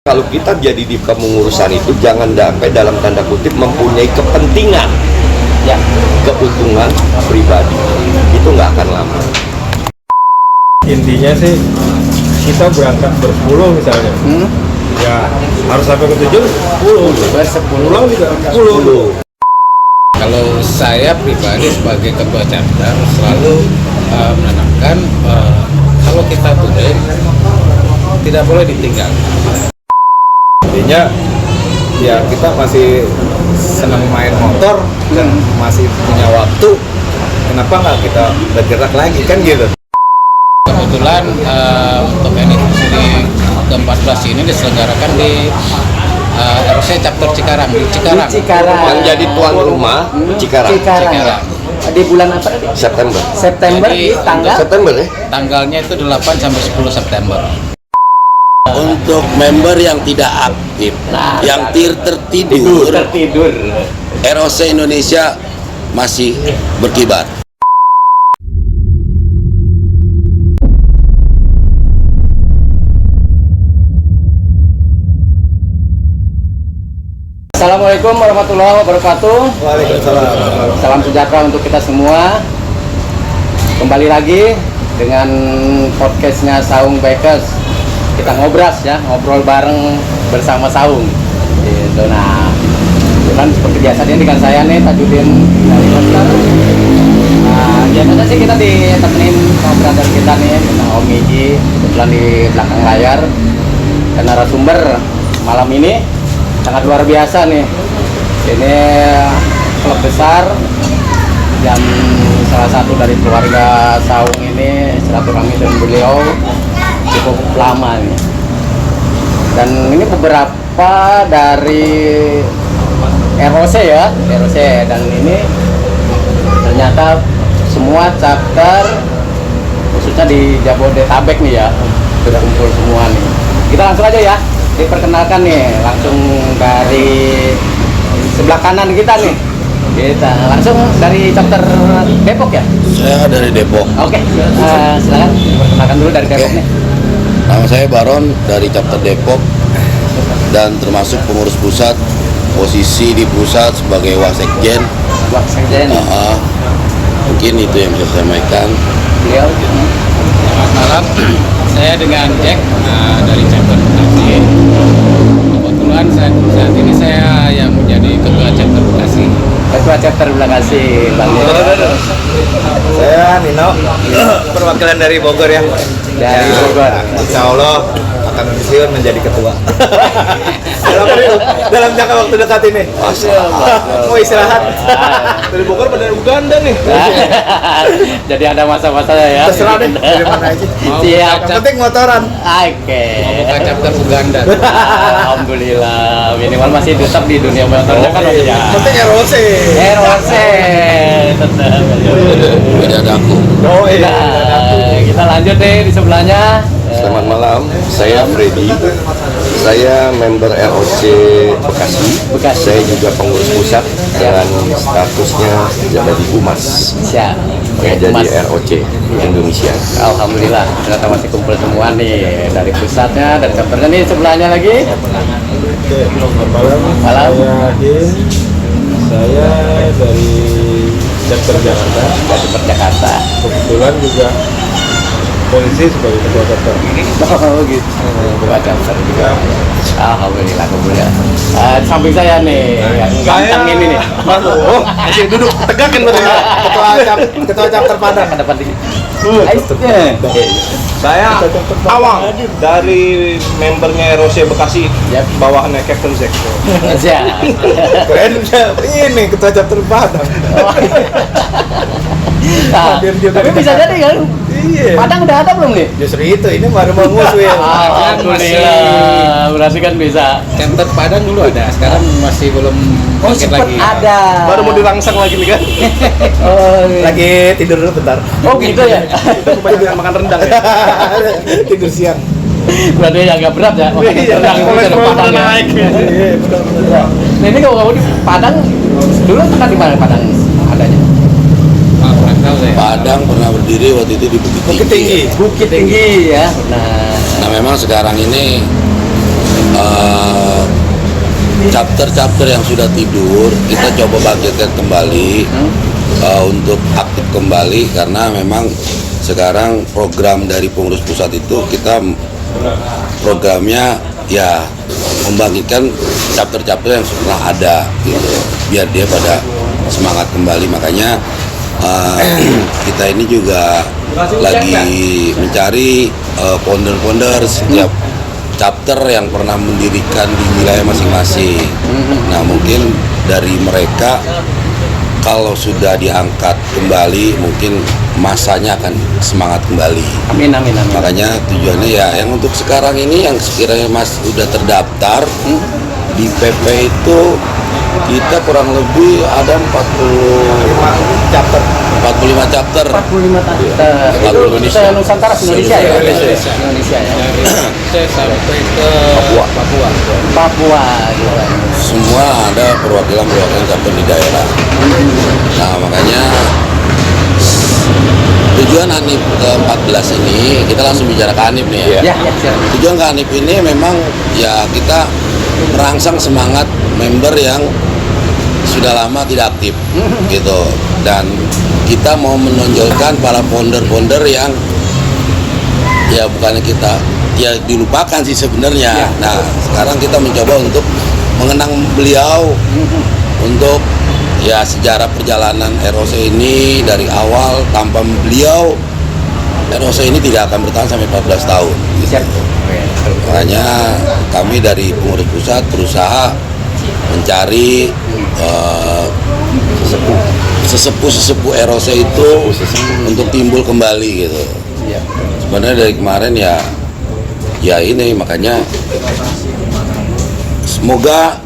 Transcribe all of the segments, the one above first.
Kalau kita jadi di kepengurusan itu jangan sampai dalam tanda kutip mempunyai kepentingan, ya, keuntungan pribadi, itu nggak akan lama. Intinya sih kita berangkat bersepuluh misalnya, ya harus sampai ke 7 10 pulang juga 10. Kalau saya pribadi sebagai ketua chapter selalu menanamkan kalau kita touring tidak boleh ditinggal. Intinya ya kita masih senang main motor dan masih punya waktu, kenapa nggak kita bergerak lagi kan gitu. Kebetulan untuk anniversary ke-14 ini diselenggarakan di ROC Chapter Cikarang di Cikarang. Yang jadi tuan rumah Cikarang. Di bulan apa tadi? September. Jadi, tanggal September ya? Tanggalnya itu 8 sampai 10 September. Untuk member yang tidak aktif, yang tertidur, ROC Indonesia masih berkibar. Assalamualaikum warahmatullahi wabarakatuh. Waalaikumsalam. Salam sejahtera untuk kita semua. Kembali lagi dengan podcastnya Saung Bikers. Kita ngobrol bareng bersama Saung. Gitu. Nah, itu kan seperti biasanya dengan saya nih Tajudin dari Koster. Nah, biasanya sih kita ditemenin sama brother kita nih, dengan Om Miji, kebetulan di belakang layar. Dan narasumber malam ini sangat luar biasa nih. Ini klub besar yang salah satu dari keluarga Saung ini silaturahmi dengan beliau cukup lama nih. Dan ini beberapa dari ROC ya, ROC, dan ini ternyata semua chapter khususnya di Jabodetabek nih ya sudah kumpul semua nih. Kita langsung aja ya, diperkenalkan nih langsung dari sebelah kanan kita nih. Kita langsung dari chapter Depok ya? Saya dari Depok. Oke, silakan diperkenalkan dulu dari Depok nih. Nama saya Baron dari chapter Depok dan termasuk pengurus pusat. Posisi di pusat sebagai wasekjen. Wasekjen. Mungkin itu yang bisa saya sampaikan. Beliau. Selamat malam, saya dengan Jack dari chapter Bekasi. Kebetulan saat ini saya yang menjadi ketua chapter Bekasi. Ketua chapter Bekasi, Bang. Saya Nino, perwakilan dari Bogor ya. Dari Bogor. Insya Allah akan pensiun menjadi ketua. dalam jangka waktu dekat ini. Mau istirahat. Dari Bogor pada Uganda nih. Jadi ada masa-masanya ya. Terserah deh, dari mana aja. Siap. Yang penting motoran. Oke. Buka chapter Uganda. Alhamdulillah, minimal masih tetap di dunia motornya kan ya. Penting ROC. ROC tetap. Beda daku. Oh iya. Nah, kita lanjut deh di sebelahnya. Selamat malam, saya Freddy. Saya member ROC Bekasi. Saya juga pengurus pusat dengan statusnya jadi humas. Siap. Yang jadi Mas. ROC Indonesia. Alhamdulillah, ternyata masih kumpul semua nih dari pusatnya, dari chapternya nih sebelahnya lagi. Malam. Saya dari chapter Jakarta. Dari Jakarta. Kebetulan juga polisi sebagai ketua chapter. Oh gitu. Ketua chapter juga. Alhamdulillah, alhamdulillah. Di samping saya nih, yang ganteng ini nih. Masih duduk tegakin betul. Ketua chapter Padang. Ada penting. Saya Awang dari membernya ROC Bekasi. Yap. Bawahannya Captain Zack. Siap. Keren ini ketua chapter Padang. Nah, tapi bisa jadi kan? Iya. Padang udah ada belum nih? Justru itu ini baru mau ngusul ya. Alhamdulillah, berarti kan bisa. Chapter Padang dulu ada, sekarang masih belum bangkit Sempet lagi. ada. Baru mau dirangsang lagi nih kan. Oh, iya. Lagi tidur dulu bentar. Oh gitu ya. Itu banyak bilang makan rendang ya. Tidur siang. Berarti agak berat ya. Iya, Rendang itu ada Padang ya. naik. Iya, benar. Nah, ini kalau kamu di Padang dulu pernah di mana Padang adanya? Kurang tahu saya. Padang pernah berdiri waktu itu di Bukit Tinggi. Bukit Tinggi ya. Nah, Nah memang sekarang ini chapter-chapter yang sudah tidur kita coba bangkitkan kembali untuk aktif kembali, karena memang sekarang program dari pengurus pusat itu kita programnya ya membangkitkan chapter-chapter yang sudah ada gitu, biar dia pada semangat kembali. Makanya kita ini juga lagi mencari founder-founder setiap chapter yang pernah mendirikan di wilayah masing-masing. Nah, mungkin dari mereka kalau sudah diangkat kembali, mungkin masanya akan semangat kembali. Amin, amin, amin. Makanya tujuannya ya yang untuk sekarang ini yang sekiranya Mas udah terdaftar di PP itu kita kurang lebih ada 45 chapter. 45 chapter. Itu se-Nusantara, Indonesia ya? Indonesia ya. Saya sampai ke Papua juga. Semua ada perwakilan chapter di daerah. Nah, makanya tujuan Hanif ke-14 ini kita langsung bicara ke Hanif nih ya. Ya, siap. Tujuan ke Hanif ini memang ya kita merangsang semangat member yang sudah lama tidak aktif gitu, dan kita mau menonjolkan para founder-founder yang ya bukannya kita ya dilupakan sih sebenarnya. Nah, sekarang kita mencoba untuk mengenang beliau, untuk ya sejarah perjalanan ROC ini dari awal. Tanpa beliau ROC ini tidak akan bertahan sampai 14 tahun gitu. Makanya kami dari pengurus pusat berusaha mencari sesepuh ROC itu untuk timbul kembali gitu. Sebenarnya dari kemarin ya ini, makanya semoga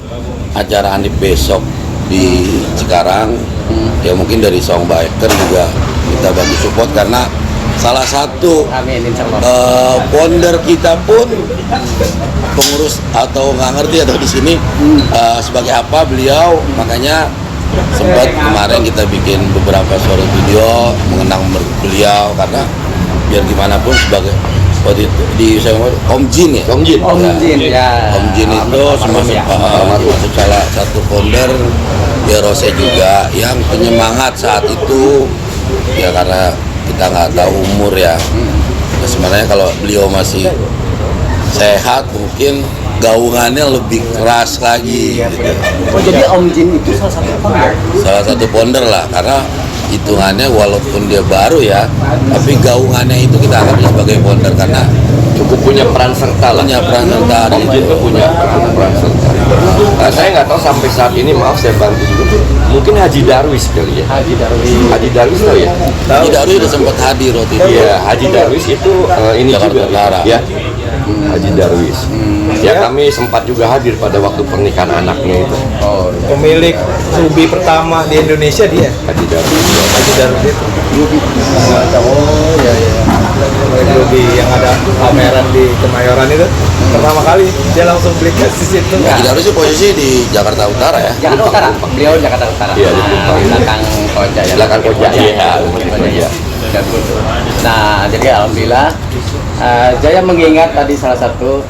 acara Hanif besok di Cikarang ya mungkin dari Saung Biker juga kita bantu support, karena salah satu Amin, insya Allah. founder kita pun pengurus atau nggak ngerti atau di sini sebagai apa beliau. Makanya sempat kemarin kita bikin beberapa short video mengenang beliau, karena biar gimana pun sebagai waktu itu di Om Jin ya. Om Jin ya. Om Jin itu termasuk salah satu founder di ROC juga yang penyemangat saat itu ya, karena kita nggak tahu umur ya. Nah, sebenarnya kalau beliau masih sehat mungkin gaungannya lebih keras lagi gitu. Oh, jadi Om Jin itu salah satu founder? Salah satu founder lah, karena hitungannya walaupun dia baru ya, tapi gaungannya itu kita anggap sebagai founder karena Cukup punya peran serta lah. punya peran serta di Om Jin situ. tuh punya peran serta. Saya nggak tahu sampai saat ini, maaf saya bantu juga. Mungkin Haji Darwis kali ya. Haji Darwis. Haji Darwis tahu ya? Haji Darwis udah sempat hadir waktu itu. Iya, Haji Darwis itu ini Jakarta juga Utara. ya. Haji Darwis. Ya kami sempat juga hadir pada waktu pernikahan anaknya itu. Oh, Pemilik Ruby pertama di Indonesia dia. Haji Darwis. Haji Darwis itu. Oh iya. Pemilik Ruby yang ada pameran di Kemayoran itu. Pertama kali dia langsung beli ke situ. Haji Darwis itu posisi di Jakarta Utara ya. Jakarta Utara. Beliau Jakarta Utara. Iya, di Kupang. Belakang Koja ya. Belakang Koja, iya. Iya. Nah, jadi alhamdulillah saya mengingat tadi salah satu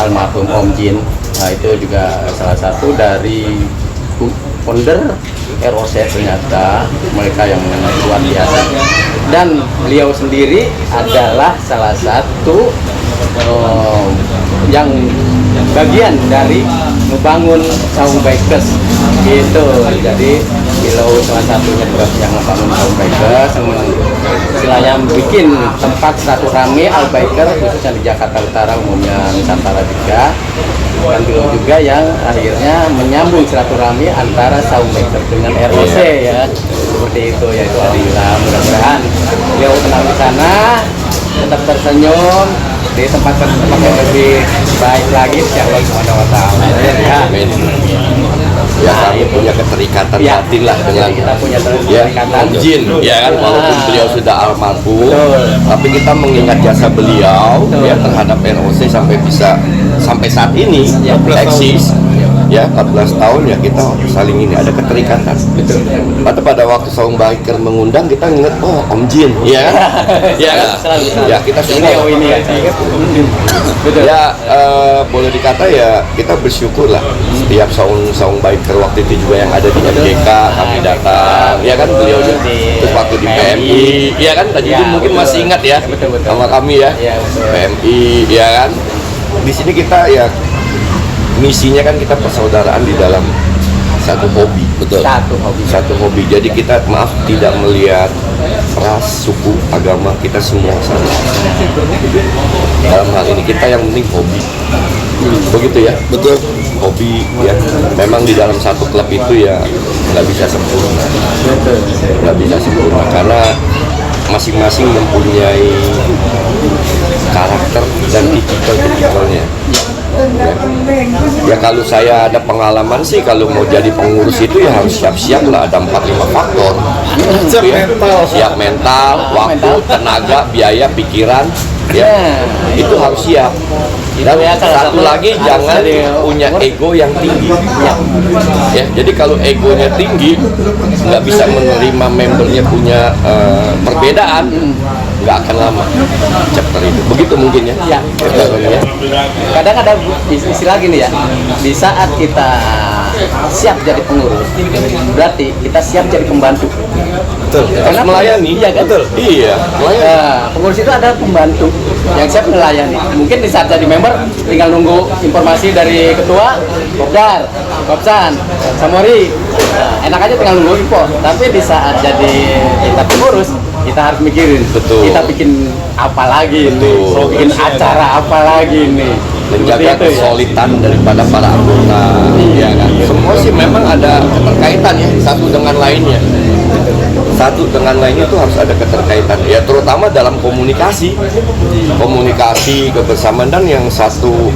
almarhum Om Jin. Nah, itu juga salah satu dari founder ROC, ternyata mereka yang luar biasa. Dan beliau sendiri adalah salah satu yang bagian dari membangun Saung Bikers gitu. Jadi beliau salah satunya yang membangun Saung Bikers, istilahnya bikin tempat silaturahmi Al Biker khususnya di Jakarta Utara, umumnya Nusantara juga. Dan beliau juga yang akhirnya menyambung silaturahmi antara Saung Biker dengan ROC ya, seperti itu. Yaitu alhamdulillah, mudah-mudahan beliau tenang di sana, tetap tersenyum di tempat yang lebih baik lagi, insya Allah Subhanahu wa Ta'ala. Ya. Ya kami punya keterikatan Ya. batin lah dengan Kita punya ya keterikatan. Om Jin, ya kan walaupun beliau sudah almarhum, Betul. tapi kita mengingat jasa beliau ya terhadap ROC sampai saat ini eksis. Ya 14 tahun ya kita saling ini ada keterikatan. Betul. Pada waktu Saung Biker mengundang kita ingat Om Jin, ya kan? Ya kan? Selalu. Ya kita semua ini ya. Betul. ya boleh dikata ya kita bersyukur lah setiap Saung Biker waktu itu juga yang ada di MJK kami datang, ya kan beliau juga. Terus waktu di PMI, ya kan tadi Ya, mungkin betul. masih ingat ya Betul. sama kami ya, Ya, betul. PMI, ya kan. Di sini kita ya misinya kan kita persaudaraan di dalam satu hobi. Betul. Satu hobi. Jadi kita tidak melihat ras, suku, agama, kita semua sama. Dalam hal ini kita yang penting hobi. Begitu ya. Betul. Hobi ya. Memang di dalam satu klub itu ya nggak bisa sempurna. Nggak bisa sempurna karena masing-masing mempunyai karakter dan tipikalnya. Ya kalau saya ada pengalaman sih kalau mau jadi pengurus itu ya harus siap-siap lah, ada 4-5 faktor. Siap mental, waktu, tenaga, biaya, pikiran, ya itu harus siap. Dan ya, salah satu satu lagi harus jangan jadi punya ego yang tinggi. Ya, jadi kalau egonya tinggi nggak bisa menerima membernya punya perbedaan, nggak akan lama chapter itu. Begitu mungkin ya. Ya. Ya. Kadang ada istilah gini ya, di saat kita siap jadi pengurus, berarti kita siap jadi pembantu. Betul. Harus melayani. Iya kan? Iya, melayani. Pengurus itu ada pembantu yang siap melayani. Mungkin di saat jadi member tinggal nunggu informasi dari ketua, Kopdar, Kopsan, Samori. Enak aja tinggal nunggu info. Tapi di saat jadi kita pengurus, kita harus mikirin. Betul. Kita bikin apa lagi nih? Betul. Bikin acara apa lagi nih? Menjaga Seperti itu ya. kesulitan daripada para anggota, ya kan. Semua sih memang ada keterkaitan ya satu dengan lainnya. Satu dengan lainnya itu harus ada keterkaitan ya, terutama dalam komunikasi, kebersamaan, dan yang satu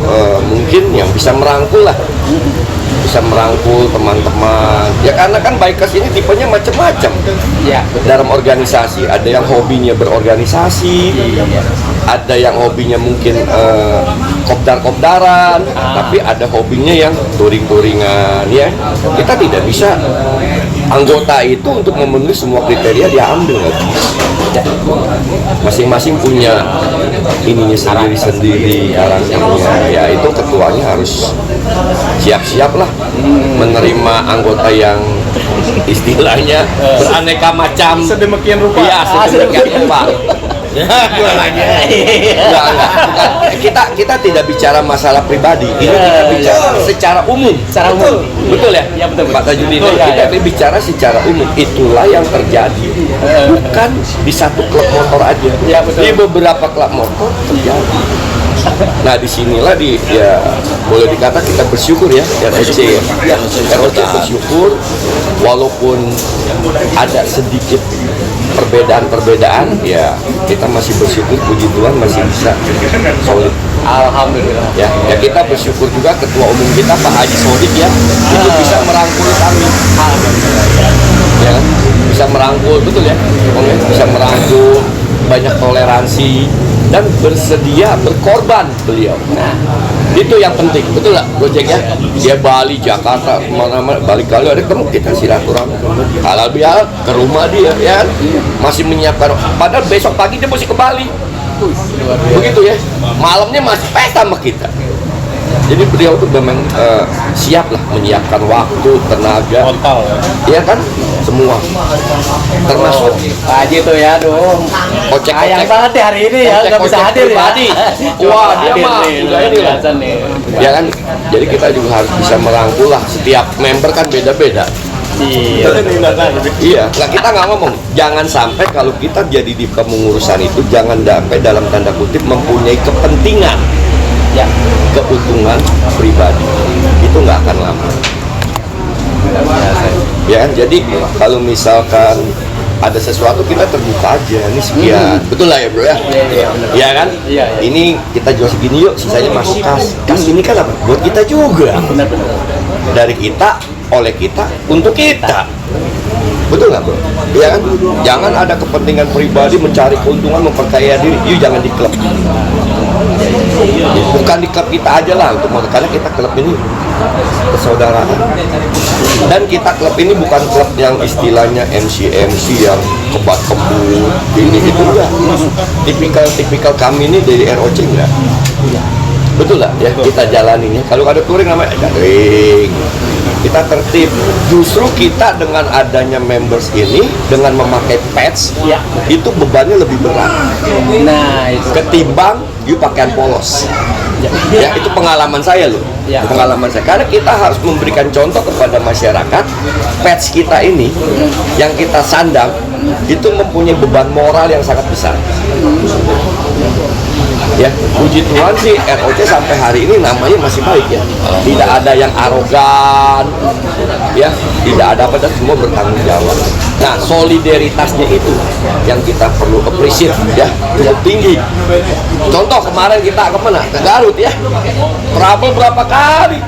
mungkin yang bisa merangkul lah, bisa merangkul teman-teman ya, karena kan bikers ini tipenya macam-macam Ya, dalam organisasi. Ada yang hobinya berorganisasi, ada yang hobinya mungkin kopdar-kopdaran, tapi ada hobinya yang touring-touringan ya. Kita tidak bisa anggota itu untuk memenuhi semua kriteria diambil, nggak bisa. Masing-masing punya ininya sendiri-sendiri, karakternya ya, itu ketuanya harus siap-siap lah menerima anggota yang istilahnya beraneka macam, Sedemikian rupa. iya sedemikian rupa. Enggak. Kita tidak bicara masalah pribadi, ini kita bicara secara umum. secara umum. Betul ya? Ya, betul. Pak Tajudin, Betul, ya, kita ya. bicara secara umum. Itulah yang terjadi. Bukan di satu klub motor aja. Ya, betul. Di beberapa klub motor terjadi. Nah, disinilah ya boleh dikata kita bersyukur ya, ROC ya. ROC bersyukur walaupun ada sedikit perbedaan ya, kita masih bersyukur, puji Tuhan masih bisa solid. Alhamdulillah. Ya kita bersyukur juga ketua umum kita Pak Haji Sodik ya, itu bisa merangkul kami. Ya kan? Bisa merangkul, betul ya? Bisa merangkul, banyak toleransi dan bersedia berkorban beliau. Nah, itu yang penting, betul nggak, Gojek ya? Dia Bali, Jakarta, mana-mana, balik kali ada ketemu kita silaturahmi, halal bihalal ke rumah dia, ya kan? Masih menyiapkan, padahal besok pagi dia mesti ke Bali, begitu ya? Malamnya masih pesta sama kita. Jadi beliau tuh memang siap lah menyiapkan waktu, tenaga, Total ya kan? Semua, termasuk Pak Haji tuh ya, aduh. kocek-kocek. Sayang banget ya hari ini ya, nggak bisa Kocek-kocek hadir ya. pribadi. Wah, dia Hadir mah nih, udah luar ini lah. biasa nih. Ya kan, jadi kita juga harus bisa merangkul lah. Setiap member kan beda-beda. Iya. Iya, nah kita nggak ngomong. Jangan sampai kalau kita jadi di kepengurusan itu, jangan sampai dalam tanda kutip mempunyai kepentingan, Ya. keuntungan pribadi. Itu nggak akan lama. Ya kan, jadi kalau misalkan ada sesuatu kita terbuka aja, ini sekian, betul lah ya bro ya. Iya, benar. Iya kan? Iya. Ini kita jual segini yuk, sisanya masuk kas. Kas ini kan apa? Buat kita juga. Benar-benar. Dari kita oleh kita untuk kita. Betul nggak bro? Ya kan? Jangan ada kepentingan pribadi mencari keuntungan, memperkaya diri. You jangan di klub. Bukan di klub kita aja lah, karena kita klub ini persaudaraan. Dan kita klub ini bukan klub yang istilahnya MC yang kebat-kebut, ini gitu enggak. Tipikal kami ini dari ROC enggak. Betul lah ya, kita jalaninnya. Kalau ada touring namanya touring. Kita tertib. Justru kita dengan adanya members ini, dengan memakai patch, itu bebannya lebih berat. Nah, itu Ketimbang you pakaian polos. Ya, itu pengalaman saya loh. Pengalaman saya. Karena kita harus memberikan contoh kepada masyarakat, patch kita ini yang kita sandang itu mempunyai beban moral yang sangat besar. Ya, puji Tuhan sih ROC sampai hari ini namanya masih baik ya. Tidak ada yang arogan, ya, tidak ada apa, dan semua bertanggung jawab. Nah, solidaritasnya itu yang kita perlu appreciate ya, cukup tinggi. Contoh kemarin kita kemana? Ke Garut ya, trouble berapa kali?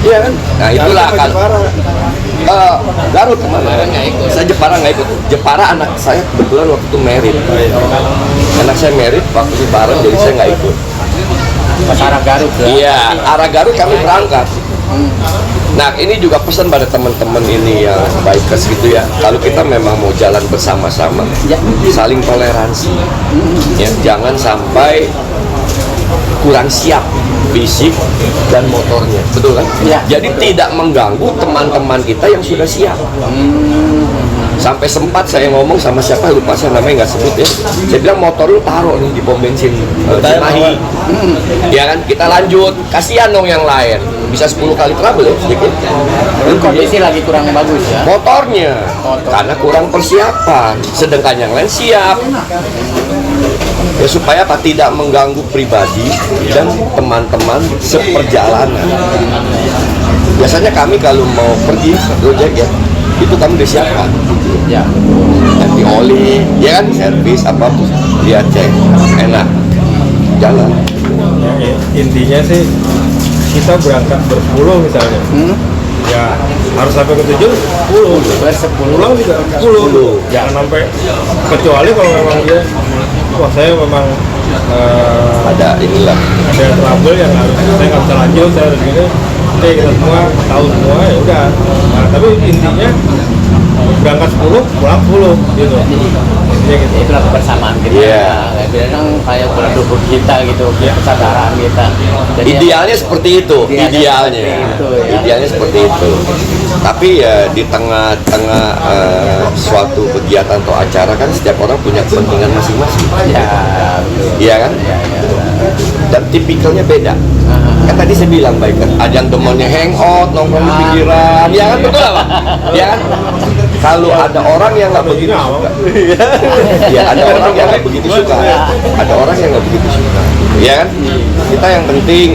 Iya kan? Nah itulah kan. Garut kemana? Saya Jepara nggak ikut. Jepara anak saya kebetulan waktu itu merit. Anak saya merit waktu Lebaran, jadi saya nggak ikut. pas arah Garut ya. Iya, arah Garut kami berangkat. Nah ini juga pesan pada teman-teman ini yang bikers gitu ya. Kalau kita memang mau jalan bersama-sama, saling toleransi. Ya, jangan sampai kurang siap fisik dan motornya, betul kan? Ya. Jadi tidak mengganggu teman-teman kita yang sudah siap. Sampai sempat saya ngomong sama siapa, lupa saya namanya, nggak sebut ya. Saya bilang motor lu taruh nih di pom bensin Cimahi. Ya kan, kita lanjut. Kasihan dong yang lain. Bisa 10 kali trouble ya sedikit. Kondisi lagi kurang bagus ya. Motornya, karena kurang persiapan. Sedangkan yang lain siap. Ya supaya apa? Tidak mengganggu pribadi dan teman-teman seperjalanan. Biasanya kami kalau mau pergi Gojek ya, itu kami disiapkan. Ya. Ganti oli, ya kan, servis apapun dia cek, enak, jalan. Ya, intinya sih kita berangkat bersepuluh misalnya. Ya harus sampai ke 7, 10 pulang juga 10. Jangan sampai, kecuali kalau memang dia, wah saya memang Ada inilah. ada trouble yang harus saya nggak bisa lanjut, saya harus gini. Oke, kita semua tahu semua, ya udah. Nah, tapi intinya berangkat 10, pulang 10 gitu. Intinya gitu. Itulah kebersamaan kita. Iya. Bilang kayak produk kita gitu, kesadaran kita. Jadi Idealnya seperti itu, Idealnya idealnya, seperti itu, ya. idealnya seperti itu. Tapi ya di tengah-tengah suatu kegiatan atau acara kan setiap orang punya kepentingan masing-masing. ya, betul. Iya kan? Dan tipikalnya beda. Kan tadi saya bilang baik kan, ada yang demennya hangout, nongkrong di pinggiran, ya kan, betul apa? Ya kan? Kalau ada orang yang nggak begitu suka, ya ada orang yang nggak begitu suka, ada orang yang nggak begitu suka, ya kan? Kita yang penting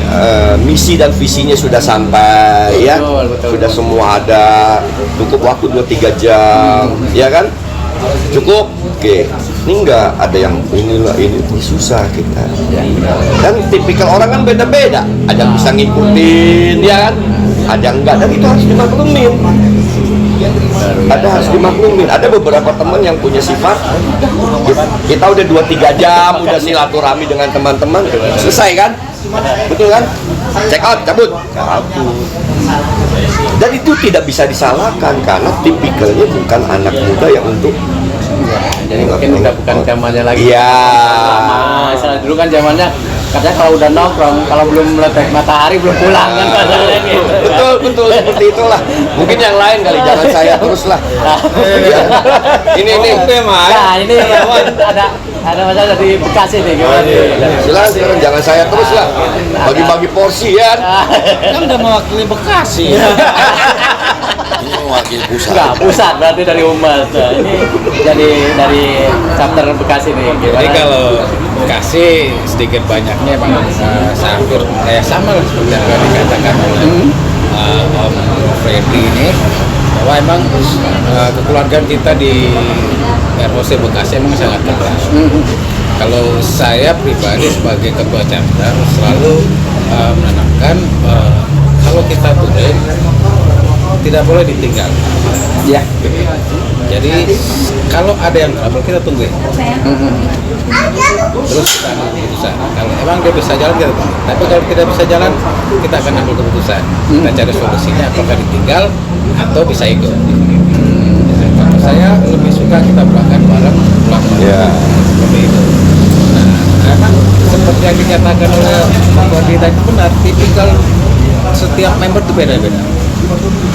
misi dan visinya sudah sampai, ya, Betul. sudah semua ada, cukup waktu 2-3 jam, ya kan? Cukup, oke. Ini enggak ada yang inilah ini susah kita. Dan tipikal orang kan beda-beda. Ada yang bisa ngikutin, ya kan? Ada yang enggak, dan itu harus dimaklumin. Harus dimaklumin. Ada beberapa teman yang punya sifat, kita udah 2-3 jam, udah silaturahmi dengan teman-teman, selesai kan? Betul kan? Check out, cabut. Dan itu tidak bisa disalahkan karena tipikalnya bukan anak muda yang untuk Jadi mungkin udah bukan zamannya lagi. Iya. Lama. Misalnya dulu kan zamannya katanya kalau udah nongkrong, kalau belum meletak matahari belum pulang kan katanya gitu. Betul seperti itulah. Mungkin yang lain kali, jangan saya terus lah. Ini Nah, ini ada masalah dari Bekasi nih gimana nih? silakan jangan saya terus lah. Bagi-bagi porsi ya. Kan udah mewakili Bekasi. Ini mewakili pusat. Enggak, pusat berarti dari umat. Nah, ini jadi dari chapter Bekasi nih gimana? Jadi kalau Bekasi sedikit banyaknya emang hampir sama lah seperti yang tadi dikatakan oleh Om Freddy ini, bahwa emang kekeluargaan kita di ROC Bekasi emang sangat keras. Kalau saya pribadi sebagai ketua chapter selalu menanamkan kalau kita touring tidak boleh ditinggal. Ya. Jadi kalau ada yang trouble kita tungguin. Terus kita ambil keputusan. Kalau emang dia bisa jalan kita tunggu. Tapi kalau tidak bisa jalan, kita akan ambil keputusan. Kita cari solusinya apakah ditinggal atau bisa ikut. Kalau saya lebih suka kita berangkat bareng pulang bareng. Ya. Seperti itu. Nah, memang seperti yang dikatakan oleh Pak Wadi tadi benar, tipikal setiap member itu beda-beda.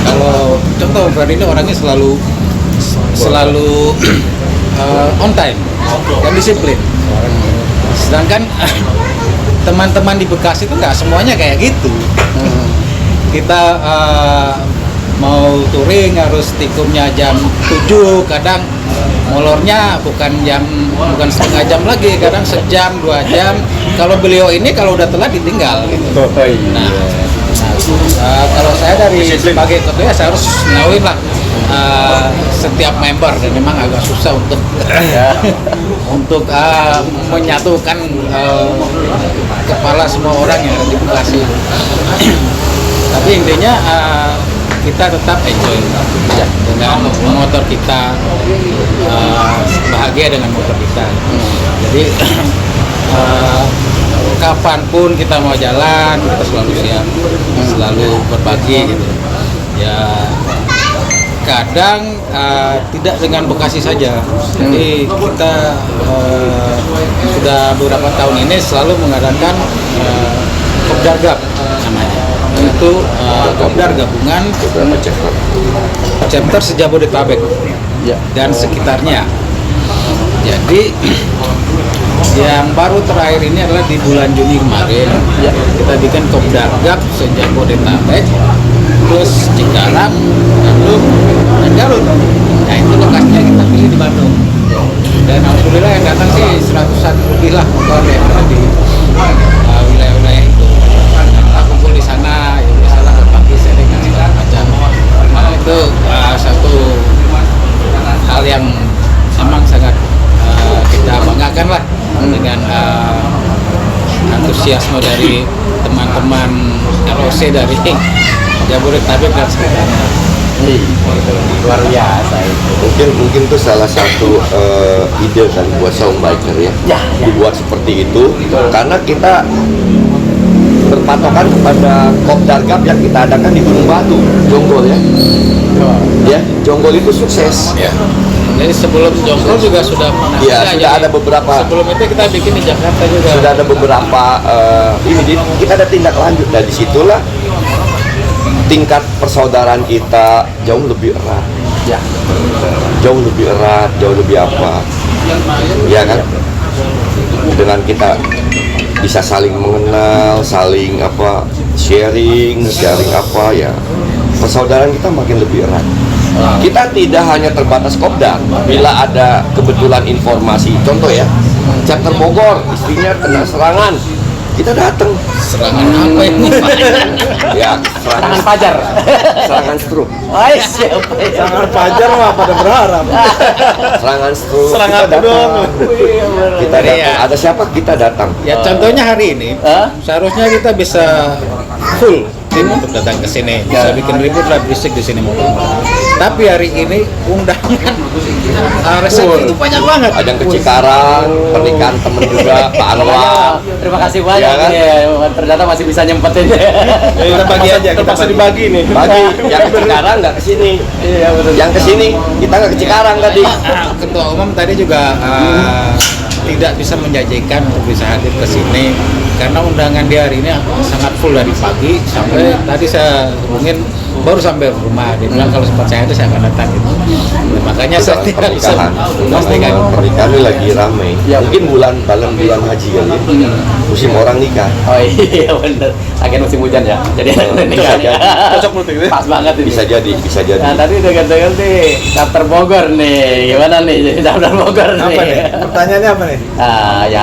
Kalau contoh Ferdi ini orangnya selalu on time dan disiplin. Sedangkan teman-teman di Bekasi itu nggak semuanya kayak gitu. Kita mau touring harus tikumnya jam 7, kadang molornya bukan setengah jam lagi, kadang sejam 2 jam. Kalau beliau ini kalau udah telat ditinggal gitu. Kalau saya dari sebagai ketua ya saya harus ngawin lah setiap member, dan memang agak susah untuk menyatukan kepala semua orang yang ada di Bekasi. Tapi intinya kita tetap enjoy dengan motor kita, bahagia dengan motor kita. Jadi kapanpun kita mau jalan, kita selalu siap, selalu berbagi gitu. Ya kadang tidak dengan Bekasi saja. Jadi kita sudah beberapa tahun ini selalu mengadakan Kopdar Gap namanya. Itu Kopdar gabungan chapter se-Jabodetabek dan sekitarnya. Jadi yang baru terakhir ini adalah di bulan Juni kemarin, kita bikin Kopdar Gap se-Jabodetabek, terus Cikarang, Bandung, dan Garut. Nah itu lokasinya kita pilih di Bandung. Dan alhamdulillah yang datang sih 100-an lebih lah motor yang ada di wilayah-wilayah itu. Kita kumpul di sana, ya biasalah berbagi sharing dan segala macam. Nah itu satu hal yang memang sangat kita banggakan lah dengan antusiasme dari teman-teman ROC dari Jabodetabek dan sekitarnya. Luar biasa itu. Mungkin itu salah satu ide kan buat Saung Biker ya. Dibuat seperti itu karena kita berpatokan kepada Kopdar Gap yang kita adakan di Gunung Batu, Jonggol ya. Ya, Jonggol itu sukses. Ya. Jadi sebelum Jonggol juga sudah pernah. Iya, sudah ada beberapa. Sebelum itu kita bikin di Jakarta juga. Sudah ada beberapa kita ada tindak lanjut. Dan disitulah tingkat persaudaraan kita jauh lebih erat. Ya. Jauh lebih erat, jauh lebih apa. Ya kan? Dengan kita bisa saling mengenal, saling sharing apa ya. Persaudaraan kita makin lebih erat. Kita tidak hanya terbatas Kopdar. Bila ada kebetulan informasi, contoh ya, chapter Bogor, istrinya kena serangan, kita datang. Serangan apa ini? Ya, Serangan Fajar. serangan stroke. Siapa ya? Sangat Fajar mah pada berharap. Serangan stroke. Serangan kita datang. Kita Jadi datang. ya. Ada siapa kita datang. Ya contohnya hari ini, seharusnya kita bisa full tim untuk datang ke sini, bisa bikin ribut lah, berisik di sini mobil. Tapi hari ini undangan resepsi itu banyak banget. Ada yang ke Cikarang, pernikahan temen juga, Pak Anwar. Terima kasih banyak Ya kan? nih. Ternyata masih bisa nyempetin. Kita bagi aja, kita Terpaksa bagi. dibagi nih. Bagi yang ke Cikarang nggak ke sini. Iya betul. Yang ke sini kita nggak ke Cikarang tadi. Ketua umum tadi juga tidak bisa menjanjikan untuk bisa hadir ke sini karena undangan dia hari ini sangat full dari pagi sampai tadi saya hubungin baru sampai rumah, dia bilang kalau sempat saya ada saya akan datang gitu. Nah, makanya saya tidak bisa memastikan. Pernikahan ini lagi ramai. Ya. Mungkin bulan haji kali ya. Musim orang nikah. Oh iya bener. Akhirnya musim hujan ya. Jadi Bisa jadi. Cocok menurut itu. pas banget ini. Bisa jadi. Nah tadi dengar-dengar nih chapter Bogor nih. Gimana nih jadi chapter Bogor nih? Apa nih? Pertanyaannya apa nih? Ya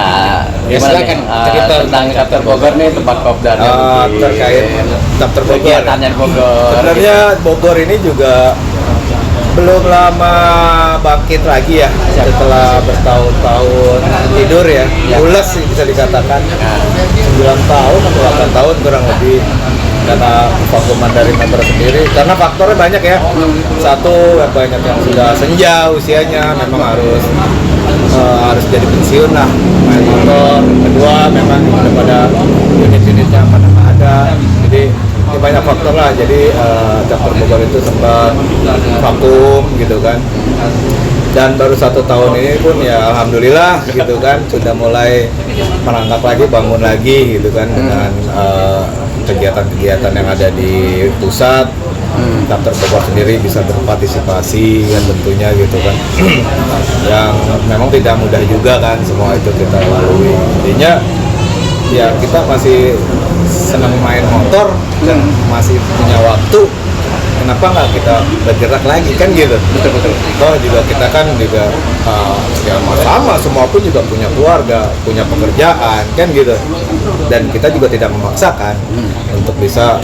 Ya, gimana silakan. nih? Cerita Tentang chapter Bogor nih, tempat Kopdar Terkait chapter Bogor. kegiatannya Bogor. Sebenarnya Bogor ini juga belum lama bangkit lagi ya setelah bertahun-tahun tidur ya, ules sih bisa dikatakan 9 tahun atau 8 tahun kurang lebih karena vakuman dari member sendiri, karena faktornya banyak ya. Satu, banyak yang sudah senja usianya, memang harus jadi pensiun lah main motor. Kedua, memang udah pada unit-unitnya pada nggak ada, jadi ya banyak faktor lah. Jadi chapter Bogor itu sempat vakum gitu kan, dan baru 1 tahun ini pun ya alhamdulillah gitu kan sudah mulai merangkak lagi, bangun lagi gitu kan dengan kegiatan-kegiatan yang ada di pusat. Chapter Bogor sendiri bisa berpartisipasi kan tentunya gitu kan yang memang tidak mudah juga kan semua itu kita lalui. Intinya ya kita masih senang main motor dan masih punya waktu, kenapa nggak kita bergerak lagi kan gitu. Betul. Toh juga kita kan juga ya sama, semua pun juga punya keluarga, punya pekerjaan kan gitu, dan kita juga tidak memaksakan untuk bisa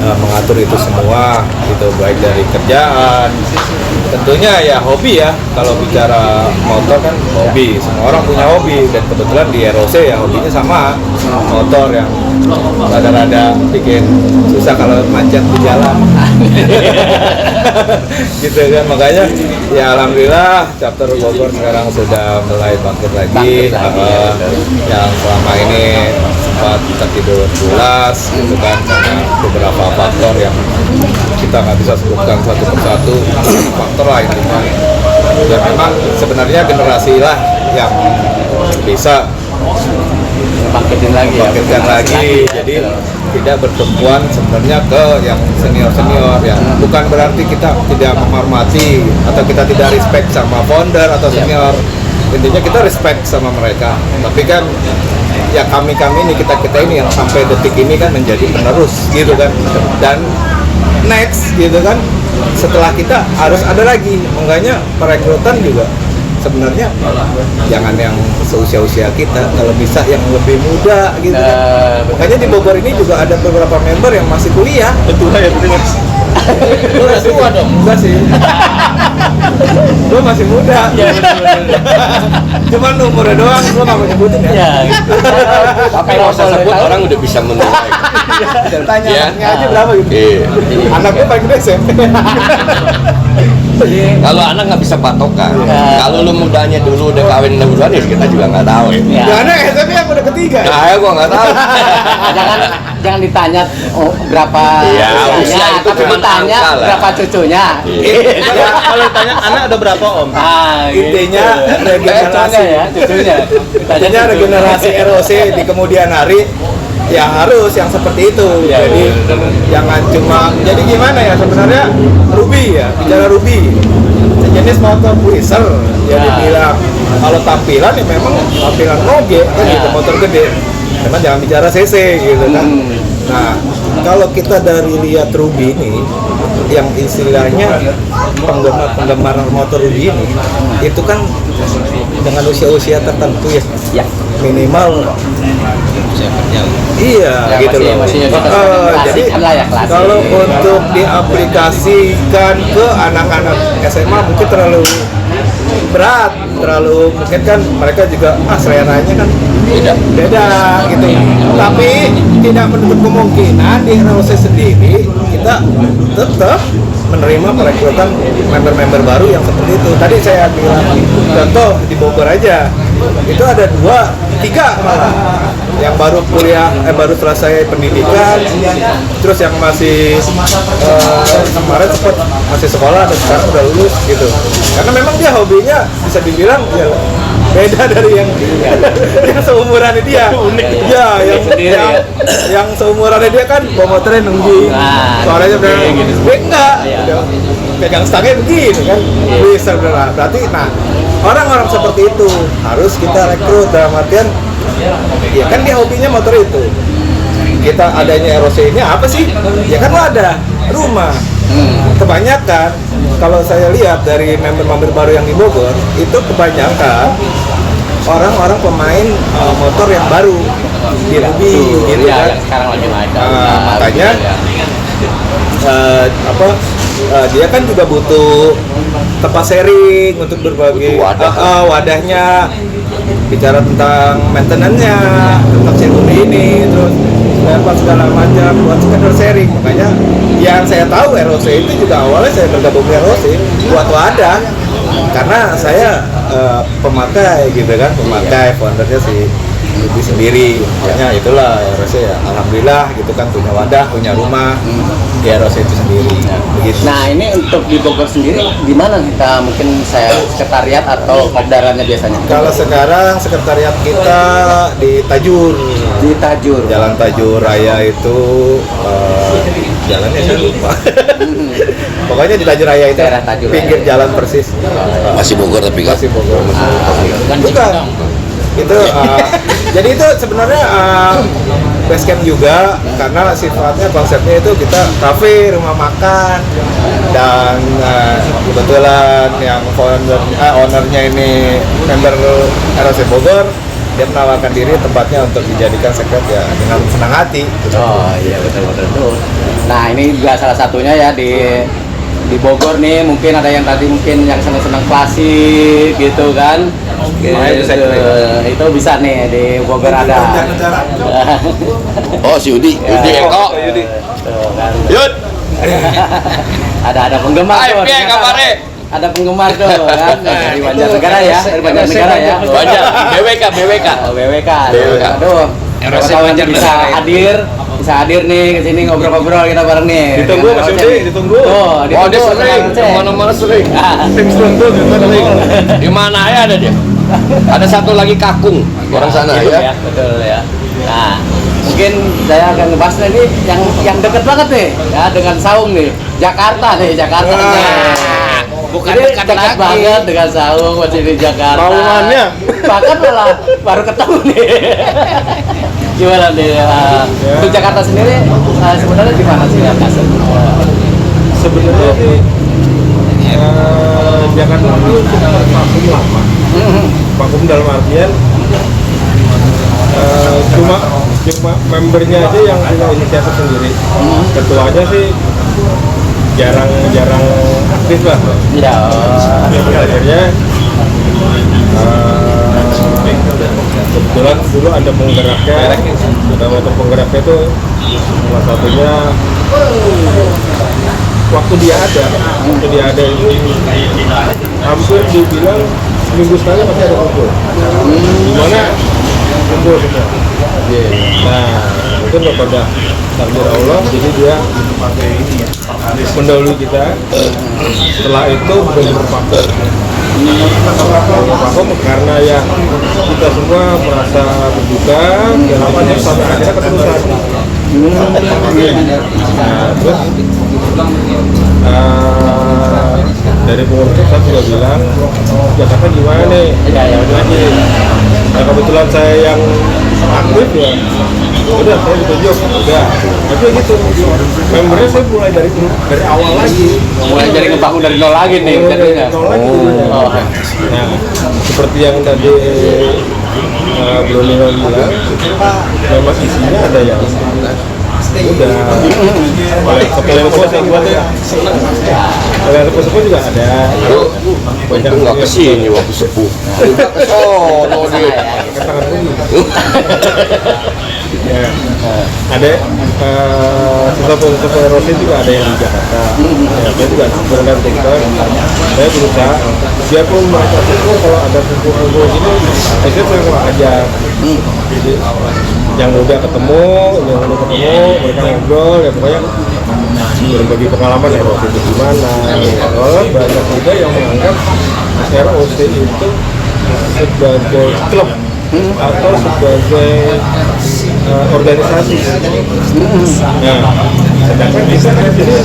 mengatur itu semua gitu, baik dari kerjaan tentunya ya hobi ya. Kalau bicara motor kan hobi, semua orang punya hobi, dan kebetulan di ROC ya hobinya sama motor yang rada-rada bikin susah kalau macet di jalan gitu kan. Makanya ya alhamdulillah chapter Bogor sekarang sudah mulai bangkit lagi, yang selama ini sempat kita tidur pulas gitu kan karena beberapa faktor yang kita nggak bisa sebutkan satu persatu faktor lah intinya. Dan memang sebenarnya generasi lah yang bisa bangkitin lagi. Jadi tidak bertumpuan sebenarnya ke yang senior yang bukan berarti kita tidak menghormati atau kita tidak respect sama founder atau senior. Intinya kita respect sama mereka, tapi kan ya kami ini kita ini yang sampai detik ini kan menjadi penerus gitu kan, dan next gitu kan setelah kita harus ada lagi. Makanya perekrutan juga sebenarnya jangan yang seusia kita, kalau bisa yang lebih muda gitu kan. Makanya di Bogor ini juga ada beberapa member yang masih kuliah. Betul ya, lu masih tua dong? Enggak sih. Lu masih muda. Iya, betul. Cuman umurnya doang, lu nggak mau nyebutin ya? Iya. Tapi kalau saya sebut orang udah bisa menilai. Tanya anaknya aja berapa gitu. Anaknya paling gede SMP. Kalau anak nggak bisa patokan. Kalau lu mudanya dulu udah kawin duluan ya kita juga nggak tahu ya. Ya anak SMP yang udah ketiga. Nah, ya gua nggak tahu. jangan ditanya berapa usia itu tapi cuma ditanya angka lah. berapa cucunya. Ya, kalau ditanya anak ada berapa om? Intinya regenerasi cucunya. Intinya regenerasi ROC di kemudian hari ya harus yang seperti itu. Jadi jangan cuma, jadi gimana ya sebenarnya Ruby ya, bicara Ruby sejenis motor cruiser ya dibilang. Kalau tampilan ya memang tampilan moge kan gitu, motor gede. Memang jangan bicara CC gitu kan. Nah, kalau kita dari lihat Ruby ini yang istilahnya penggemar motor Ruby ini itu kan dengan usia tertentu ya. Minimal iya gitu loh. Jadi kalau untuk diaplikasikan ke anak-anak SMA mungkin terlalu berat, mungkin kan mereka juga seleranya kan beda gitu. Tapi tidak menutup kemungkinan di ROC sendiri kita tetap menerima perekrutan member-member baru yang seperti itu. Tadi saya bilang contoh di Bogor aja itu ada 2-3 malah yang baru kuliah, baru selesai pendidikan, terus yang masih kemarin sempat masih sekolah dan sekarang udah lulus gitu. Karena memang dia hobinya bisa dibilang ya beda dari yang seumurannya dia. Ya, yang seumurannya dia kan bawa motornya nungguin, suaranya udah enggak, pegang stangnya begini kan, bisa beneran. Berarti, nah orang-orang seperti itu harus kita rekrut dalam artian, ya kan dia hobinya motor itu. Kita adanya ROC ini apa sih? Ya kan lo ada rumah. Kebanyakan kalau saya lihat dari member-member baru yang di Bogor itu kebanyakan orang-orang pemain motor yang baru di Ruby gitu kan. Sekarang lagi naik. Makanya dia kan juga butuh tempat sharing untuk berbagi Butuh wadah. wadahnya, bicara tentang maintenance-nya, tentang sirkuit ini, terus apa segala macam buat sekedar sharing. Makanya yang saya tahu ROC itu juga awalnya saya bergabung di ROC buat wadah, karena saya pemakai gitu kan, pemakai foundernya si Ruby sendiri. Makanya itulah ROC ya, alhamdulillah gitu kan, punya wadah, punya rumah di ROC itu sendiri. Begitu. Nah ini untuk di Bogor sendiri di mana kita mungkin saya sekretariat atau kopdarannya biasanya? Kalau sekarang sekretariat kita di Tajur. Di Tajur. Jalan Tajur Raya itu jalannya saya lupa. Pokoknya di Tajur Raya itu Daerah Tajur pinggir Raya. jalan persis. Masih Bogor tapi kan Masih Bogor. Kan Bukan. Cikidang. Itu jadi itu sebenarnya base camp juga, karena sifatnya konsepnya itu kita kafe, rumah makan, dan kebetulan yang ownernya ini member ROC Bogor, dia menawarkan diri tempatnya untuk dijadikan sekret ya dengan senang hati. Oh iya betul-betul tuh. Nah ini juga salah satunya ya di Bogor nih, mungkin ada yang tadi mungkin yang senang-senang klasik gitu kan. Itu bisa nih di Bogor ada. oh si Yudi Yudi Eko. Tuh kan. Yud. Ada penggemar tuh. Piye kabare? Ada penggemar tuh kan dari Banjarnegara ya, dari Banjarnegara ya. Banyak. BWK. Oh, BWK. BWK. Aduh. ROC Kawan-kawan Banjarnegara bisa hadir nih ke sini ngobrol-ngobrol kita bareng nih. Ditunggu, Dengan Mas ROC Yudi, nih. ditunggu. Oh, Oh, dia sering. dengan ROC. Mana-mana sering. Tim Stuntul itu sering. Di mana ya ada dia? Ada satu lagi Kakung, orang sana Gitu ya. betul ya. Nah, mungkin saya akan ngebahas ini yang deket banget nih ya dengan Saung nih. Jakarta. Bukan Ini dekat dekat lagi. banget dengan Saung, masih di Jakarta. Saungannya. Bahkan malah baru ketemu nih. Gimana nih? Untuk Jakarta sendiri sebenarnya di mana sih ya Kasem? Sebenarnya sih Jakarta itu sudah vakum lama. Vakum dalam artian cuma membernya aja yang punya inisiatif sendiri. Ketuanya sih jarang aktif lah. Ya. Akhirnya kebetulan dulu ada penggeraknya, itu salah satunya waktu dia ada itu hampir dibilang seminggu sekali pasti ada kumpul. Gimana kumpul semua. Nah itu nggak pada takdir Allah, jadi dia mendahului kita. Setelah itu benar-benar vakum karena ya kita semua merasa berduka dan akhirnya sampai akhirnya keterusan. Nah, terus dari pengurus saya juga bilang Jakarta gimana nih? Ya udah aja. Nah kebetulan saya yang aktif ya, udah saya ditunjuk, udah. Tapi gitu, membernya saya mulai dari awal lagi. Mulai dari ngebangun dari nol lagi nih jadinya. Nol lagi. Oh. Nah, seperti yang tadi Brunei bilang, memang isinya ada yang udah sekalian pos yang buat ya, sekalian pos juga ada. Banyak nggak kesini waktu sepuh. Oh, no dia. Tangan bunyi. Ya, ada siswa ROC juga ada yang di Jakarta. Ya, saya juga nampung dan tinggal. Saya berusaha, siapapun mereka semua kalau ada kumpul-kumpul gini, saya mau ajak. Jadi yang muda ketemu, mereka ngobrol, ya pokoknya berbagi pengalaman ROC itu gimana. Kalau banyak juga yang menganggap ROC itu sebagai klub atau sebagai organisasi. Nah, sedangkan kita kan jadi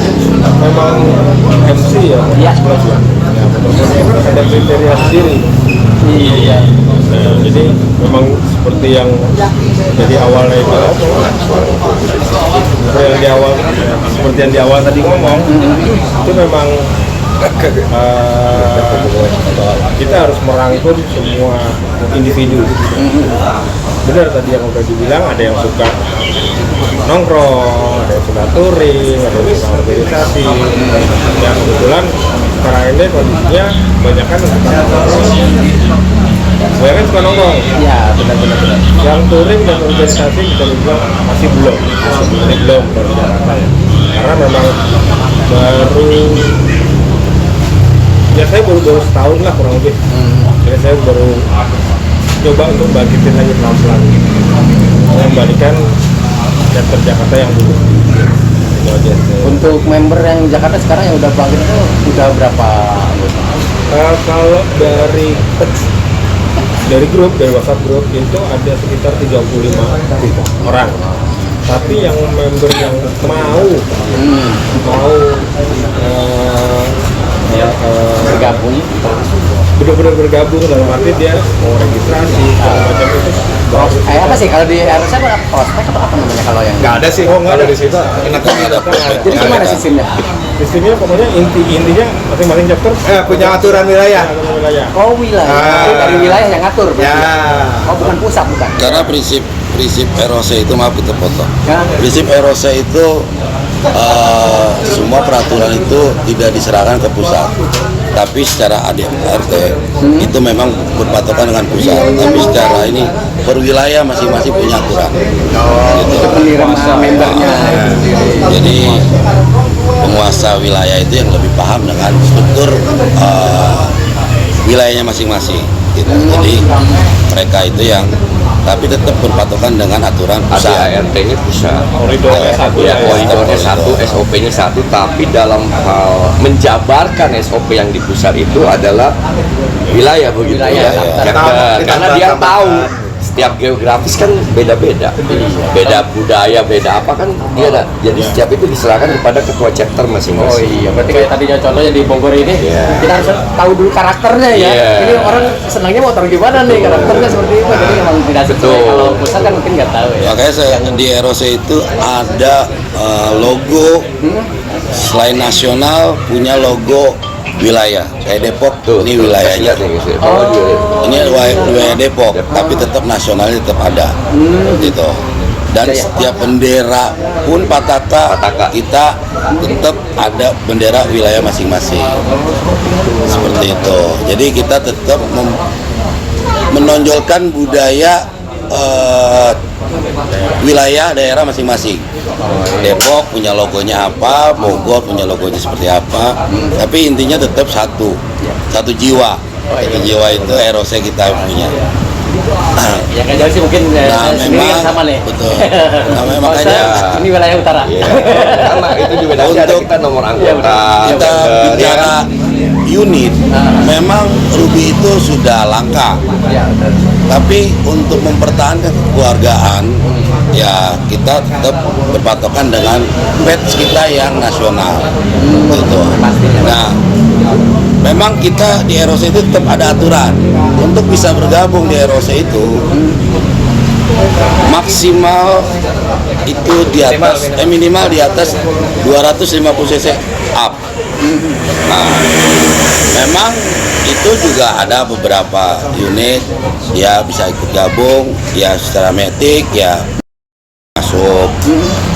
memang MC ya, klub ya. Ya, benar-benar ada kriteria sendiri. Iya. Nah, jadi memang seperti yang jadi awalnya itu seperti yang di awal tadi ngomong, itu memang kita harus merangkul semua individu. Benar tadi yang udah dibilang, ada yang suka nongkrong, ada yang sudah touring, ada yang sudah organisasi. Yang kebetulan sekarang ini kondisinya kebanyakan saya kan suka nongkrong. Iya, benar. Yang touring dan organisasi kita bilang masih belum baru Jakarta ya. Karena memang baru ya saya baru setahun lah kurang lebih. Jadi saya baru coba untuk bangkitin lagi pelan-pelan, mengembalikan chapter Jakarta yang dulu. Itu aja sih. Untuk member yang Jakarta sekarang yang udah bangkit itu udah berapa anggota? Kalau dari grup, dari WhatsApp grup itu ada sekitar 35 orang. Tapi yang member yang mau Bergabung. benar-benar bergabung dalam arti dia mau registrasi segala macam itu. Kayak apa sih kalau di RSA apa prospek atau apa namanya kalau yang Nggak ada sih. Oh, nggak ada di situ. Kenapa nggak ada? jadi gimana sistemnya? Sistemnya pokoknya intinya masing-masing chapter Punya aturan wilayah. ada wilayah. Oh wilayah, itu dari wilayah yang ngatur berarti. Ya. Oh bukan pusat bukan. Karena prinsip ROC itu, maaf kita potong. Ya. Prinsip ROC itu semua peraturan itu tidak diserahkan ke pusat, tapi secara ADRT itu memang berpatokan dengan pusat. Tapi secara ini per wilayah masing-masing punya aturan. Gitu. Itu penerimaan membernya. Jadi penguasa wilayah itu yang lebih paham dengan struktur wilayahnya masing-masing. Gitu. Jadi mereka itu yang tapi tetap berpatokan dengan aturan pusat. ADART-nya pusat. Koridornya satu Ya, ya. koridornya satu, SOP-nya satu, tapi dalam hal menjabarkan SOP yang di pusat itu adalah wilayah begitu Wilayah, ya. chapter. Karena dia tahu setiap geografis kan beda-beda, beda budaya, beda apa kan dia ada. Jadi setiap itu diserahkan kepada ketua chapter Oh masing-masing. iya, berarti kayak tadinya contohnya di Bogor ini, kita harus tahu dulu karakternya ya. Iya. Ini orang senangnya motor gimana nih, karakternya seperti itu. Jadi memang tidak sesuai. Betul. Kalau pusat kan mungkin nggak tahu ya. Makanya di ROC itu ada logo selain nasional punya logo wilayah. Kayak Depok ini wilayahnya. Ini wilayah Depok, tapi tetap nasionalnya tetap ada. Gitu. Dan setiap bendera pun pataka kita tetap ada bendera wilayah masing-masing. Seperti itu. Jadi kita tetap menonjolkan budaya wilayah daerah masing-masing. Depok punya logonya apa, Bogor punya logonya seperti apa, tapi intinya tetap satu jiwa. Satu jiwa itu ROC kita punya. Ya kan jadi sih mungkin Nah, sendiri kan memang sama nih. betul. Nah, Oh, makanya saya ini wilayah utara. Iya. Sama itu juga nanti ada Untuk- kita nomor anggota. kita chapter, bicara unit, memang Ruby itu sudah langka. Ya, benar. Tapi untuk mempertahankan kekeluargaan, ya kita tetap berpatokan dengan badge kita yang nasional, gitu. Nah, memang kita di ROC itu tetap ada aturan untuk bisa bergabung di ROC itu maksimal itu di atas minimal di atas 250 cc up. Nah, memang itu juga ada beberapa unit ya bisa ikut gabung ya secara metik ya masuk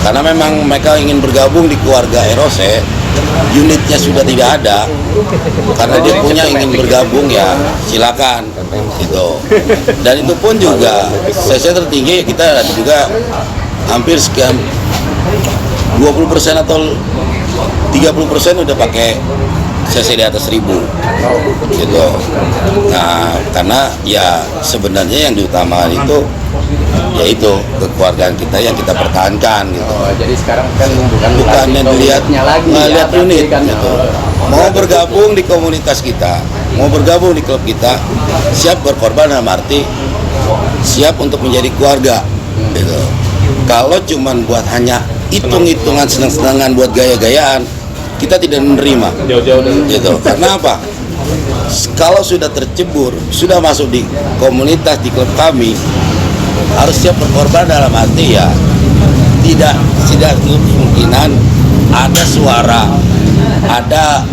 karena memang mereka ingin bergabung di keluarga ROC. Unitnya sudah tidak ada karena dia punya ingin bergabung ya silakan gitu. Dan itu pun juga CC tertinggi kita ada juga hampir sekian 20% atau 30% udah pakai CC di atas 1000 gitu. Nah karena ya sebenarnya yang diutamakan itu yaitu kekeluargaan kita yang kita pertahankan gitu. Oh, jadi sekarang kan Bukan yang dilihat unitnya lagi ngelihat ya, unit kan. gitu. Mau bergabung di komunitas kita, mau bergabung di klub kita, siap berkorban dalam arti siap untuk menjadi keluarga gitu. Kalau cuman buat hanya hitung-hitungan senang-senangan buat gaya-gayaan, kita tidak menerima Jauh-jauh dari gitu. Karena apa? Kalau sudah tercebur, sudah masuk di komunitas di klub kami, harus siap berkorban dalam arti ya tidak kemungkinan ada suara, ada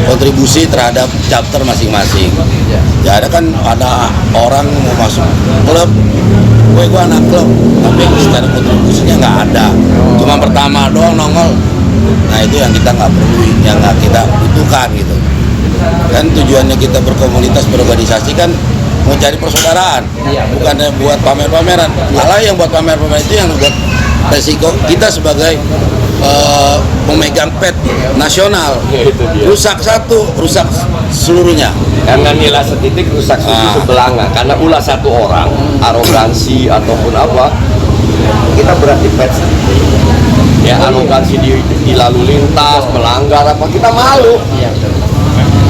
kontribusi terhadap chapter masing-masing. Ya ada kan ada orang mau masuk klub, gue anak klub, tapi secara kontribusinya nggak ada. nama doang nongol. Nah itu yang kita nggak perlu, yang nggak kita butuhkan gitu. Kan tujuannya kita berkomunitas, berorganisasi kan mau cari persaudaraan, bukannya buat pamer-pameran. Malah yang buat pamer-pameran itu yang buat resiko kita sebagai pemegang pet nasional. Itu dia. Rusak satu, rusak seluruhnya. Karena nilai setitik rusak sebelanga. Karena ulah satu orang, arogansi ataupun apa, kita berarti pet setitik. Ya arogansi di lalu lintas, melanggar apa, kita malu.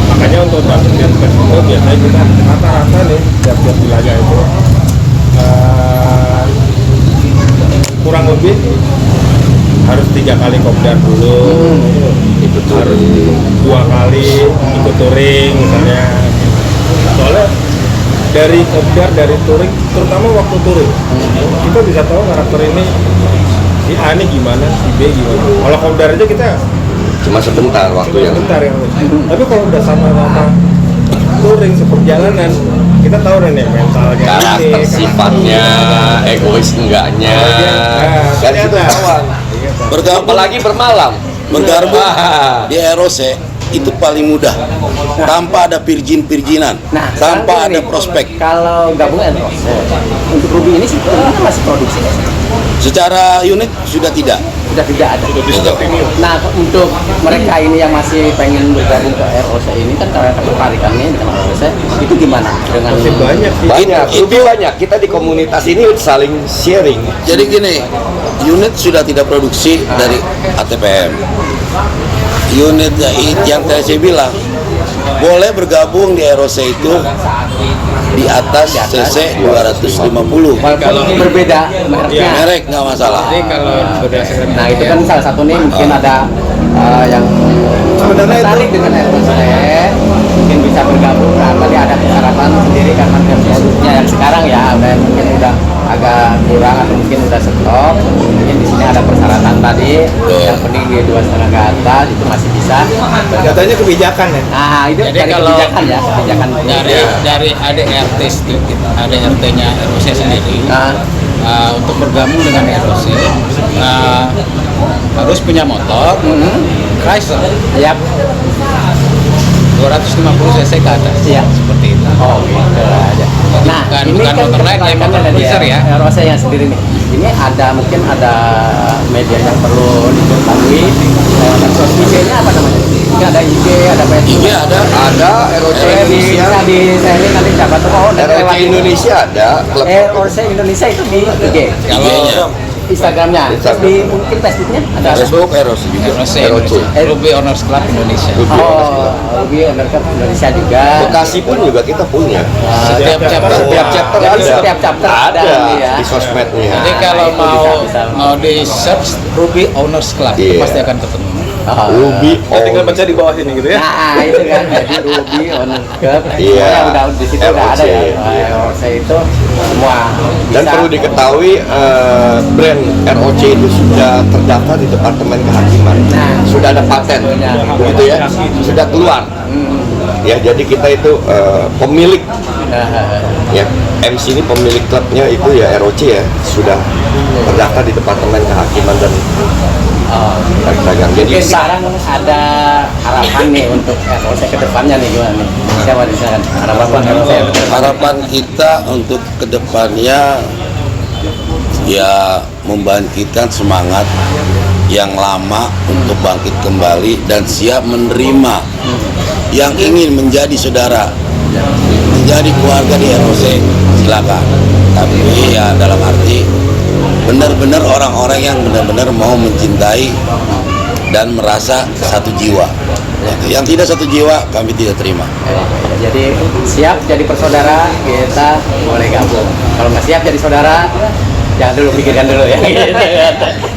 Makanya untuk basket itu biasanya kita rata-rata nih tiap-tiap wilayah itu kurang lebih harus 3 kali kopdar dulu, Itu tuh. harus 2 kali ikut touring misalnya. Soalnya dari kopdar, dari touring, terutama waktu touring, kita bisa tahu karakter ini si A ini gimana, si B gimana. Kalau kopdar aja kita Cuma sebentar waktu yang bentar ya. Tapi kalau udah sama-sama touring seperjalanan, kita tahu nih mentalnya karakter, ini, sifatnya, egois enggaknya, kan itu kawan. Bergabung, Apalagi bermalam. bergabung Ah. di ROC itu paling mudah, tanpa ada virginan, Nah, tanpa sekarang ada gini, prospek. Kalau gabung ROC, untuk Ruby ini sih masih produksi nggak sih? Secara unit sudah tidak. Sudah tidak ada. Nah, untuk mereka ini yang masih pengen bergabung ke ROC ini kan karena ketertarikannya dengan ROC itu gimana? Dengan masih banyak sih. Banyak, Itu- lebih banyak. Kita di komunitas ini saling sharing. Jadi gini, unit sudah tidak produksi dari ATPM. Unit yang saya bilang boleh bergabung di ROC itu di atas CC 250. walaupun berbeda mereknya. Merek nggak masalah. Jadi kalau berdasarkan Nah, itu kan salah satu nih mungkin ada yang tertarik dengan ROC, mungkin bisa bergabung. Nah, tadi ada persyaratan sendiri karena produknya yang sekarang ya mungkin udah agak kurang atau mungkin udah stop. Mungkin di sini ada persyaratan tadi yang penting di 2,5 ke atas itu masih bisa. Katanya kebijakan ya. Nah, itu Jadi dari kalau kebijakan ya, kebijakan dari ADRT-nya ROC sendiri untuk bergabung dengan ROC harus punya motor Chrysler ya. 250 cc ke atas. Iya. Seperti itu. Oh, gitu aja. Nah, bukan motor lain, ya, motor cruiser ya. ROC yang sendiri nih. Ini ada mungkin ada media yang perlu diketahui. Medsos IG-nya apa namanya? Ini ada IG, ada Facebook. IG ada. Ada ROC Indonesia. Bisa di sharing nanti siapa tuh mau ROC Indonesia ada. Klub. ROC Indonesia itu di IG. IG-nya. Instagramnya, terus di mungkin Facebooknya ada. Facebook ROC juga. ROC, Ruby Owners Club Indonesia. Oh, Ruby Amerika Indonesia juga. Bekasi pun juga kita punya. Setiap chapter Setiap chapter Jadi ada. setiap chapter ada nih ya. di sosmednya. Jadi kalau itu mau bisa. mau di search Ruby Owners Club Iya. itu pasti akan ketemu. Ruby Tinggal on. baca di bawah ini gitu ya. Nah, itu kan jadi Ruby Owners Club. Iya. Semuanya udah di situ udah ada ya. ROC, iya. ROC itu semua Dan bisa. perlu diketahui brand ROC itu sudah terdaftar di Departemen Kehakiman. Nah. Sudah ada paten, gitu ya, sudah keluar. Ya, jadi kita itu pemilik, ya MC ini pemilik klubnya itu ya ROC ya, sudah terdaftar di Departemen Kehakiman dan Dagang. Jadi Mungkin sekarang ada harapan nih untuk ROC ke depannya nih gimana nih? Siapa di sana? Harapan ROC ke depannya. Harapan kita untuk kedepannya ya membangkitkan semangat yang lama untuk bangkit kembali dan siap menerima yang ingin menjadi saudara, menjadi keluarga di ROC, silakan. Tapi ya dalam arti benar-benar orang-orang yang benar-benar mau mencintai dan merasa satu jiwa. Yang tidak satu jiwa kami tidak terima. Jadi siap jadi persaudara kita boleh gabung. Kalau nggak siap jadi saudara jangan dulu pikirkan dulu ya.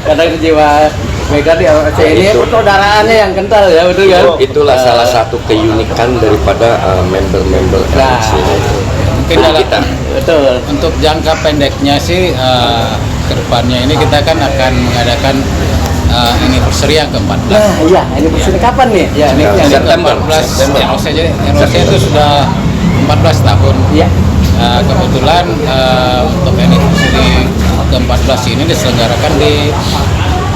Karena jiwa mereka di ROC ini persaudaraannya yang kental ya betul kan? itulah salah satu keunikan daripada member-member Nah, ROC ini. Mungkin Jadi dalam kita betul. untuk jangka pendeknya sih kedepannya ini kita kan akan mengadakan anniversary yang ke-14. Nah, iya ini bersini kapan nih? Ya ini yang September. ROC jadi ROC itu sudah 14 tahun. Iya. Kebetulan untuk anniversary ke-14 ini diselenggarakan di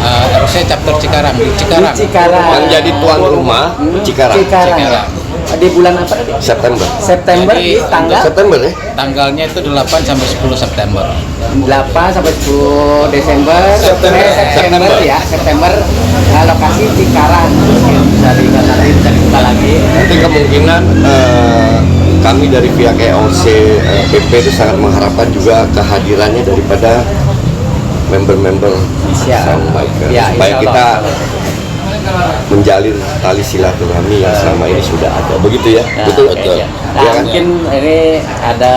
ROC chapter Cikarang di Cikarang. Di Cikarang. Yang jadi tuan rumah Cikarang. Cikarang. Di bulan apa tadi? September. September Jadi, tanggal September ya? Tanggalnya itu 8 sampai 10 September. 8 sampai 10 Desember. September ya, September. Lokasi Cikarang. Mungkin bisa diingat nanti, bisa dibuka lagi. Nanti kemungkinan kami dari pihak EOC PP itu sangat mengharapkan juga kehadirannya daripada member-member Siap. Saung Bikers Ya, supaya insya kita Allah. menjalin tali silaturahmi yang selama ini sudah ada. Begitu ya? Nah, Betul. oke, Betul. ya. Ya Nah, kan? mungkin ini ada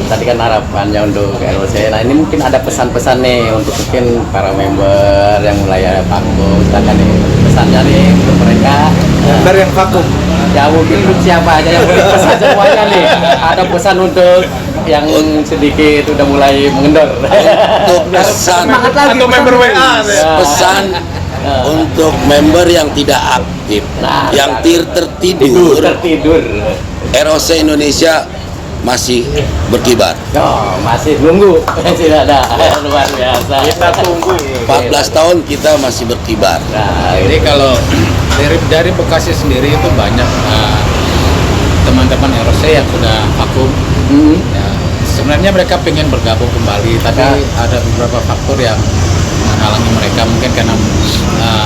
tadi kan harapannya untuk ROC. Nah, ini mungkin ada pesan-pesan nih untuk mungkin para member yang mulai vakum. Misalkan nih pesannya nih untuk mereka. Member yang vakum. Ya mungkin untuk siapa aja yang boleh pesan semuanya nih. Ada pesan untuk yang sedikit udah mulai mengendor. Untuk pesan Semangat lagi. Atau member WA. Ya. pesan untuk member yang tidak aktif, Nah, yang Tertidur. tertidur, ROC Indonesia masih berkibar. Oh, masih nunggu. Tidak ada. Luar biasa. Kita tunggu. 14 tahun kita masih berkibar. Nah, Jadi kalau dari Bekasi sendiri itu banyak teman-teman ROC yang sudah vakum. Ya, sebenarnya mereka pengen bergabung kembali, tapi ada beberapa faktor yang menghalangi mereka, mungkin karena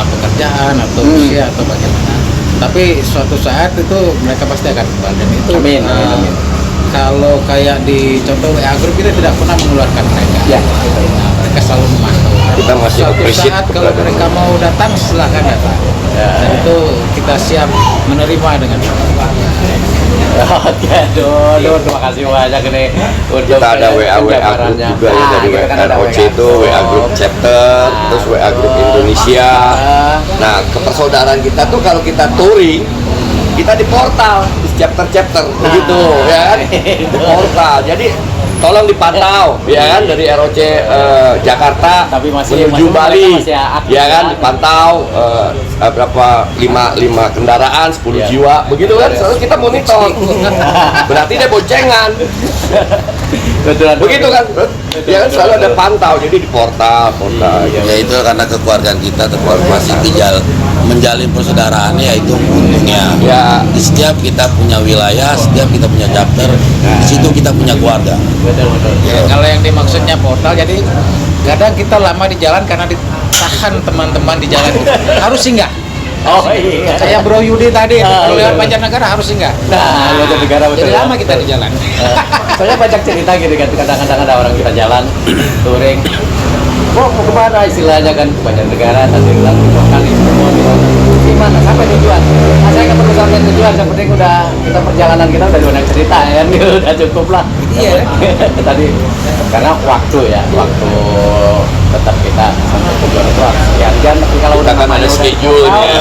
pekerjaan atau usia atau bagaimana. Tapi suatu saat itu mereka pasti akan kembali, dan itu Amin, amin, amin. kalau kayak di contoh WA Group kita tidak pernah mengeluarkan mereka. Ya. Nah, mereka selalu memantau. Kita masih Suatu appreciate saat kalau kepada mereka mau datang silakan datang. Dan itu kita siap menerima dengan Oke, aduh, terima kasih banyak nih untuk Kita ada WA group penjabarannya. juga ya dari kita kan ada ROC itu WA group chapter, terus WA group Indonesia. Nah, kepersaudaraan kita tuh kalau kita touring, kita di portal, di chapter-chapter begitu ya kan? Di portal. Jadi tolong dipantau ya kan dari ROC Jakarta Tapi masih- menuju masih- Bali masih aktif, ya kan, ya. dipantau berapa 5 kendaraan 10 Iya. jiwa begitu kan, selalu kita monitor. Berarti dia boncengan. Betulan. Begitu kan, ya kan selalu ada pantau, jadi di portal. Ya itu karena kekeluargaan kita masih menjalin persaudaraan, ya itu untungnya. Ya. Di setiap kita punya wilayah, setiap kita punya chapter, di situ kita punya keluarga. Betul. Ya, kalau yang dimaksudnya portal, jadi kadang kita lama di jalan karena ditahan teman-teman di jalan itu. Harus singgah. Oh iya. Kayak Bro Yudi tadi, kalau iya. lewat Banjarnegara harus singgah. Nah, Banjarnegara betul Jadi ya. lama kita di jalan. Soalnya banyak cerita gitu kan, kadang-kadang ada orang kita jalan touring, kok mau kemana istilahnya kan, ke Banjarnegara, tadi bilang kali semua gitu. Gimana sampai tujuan? Nah, saya nggak perlu sampai tujuan, yang penting udah kita perjalanan kita udah banyak cerita ya kan, udah cukup lah. Iya. Tadi karena waktu tetap kita sampai tujuan itu harus sekian jam, tapi kalau Kita udah kan namanya ada udah schedule-nya.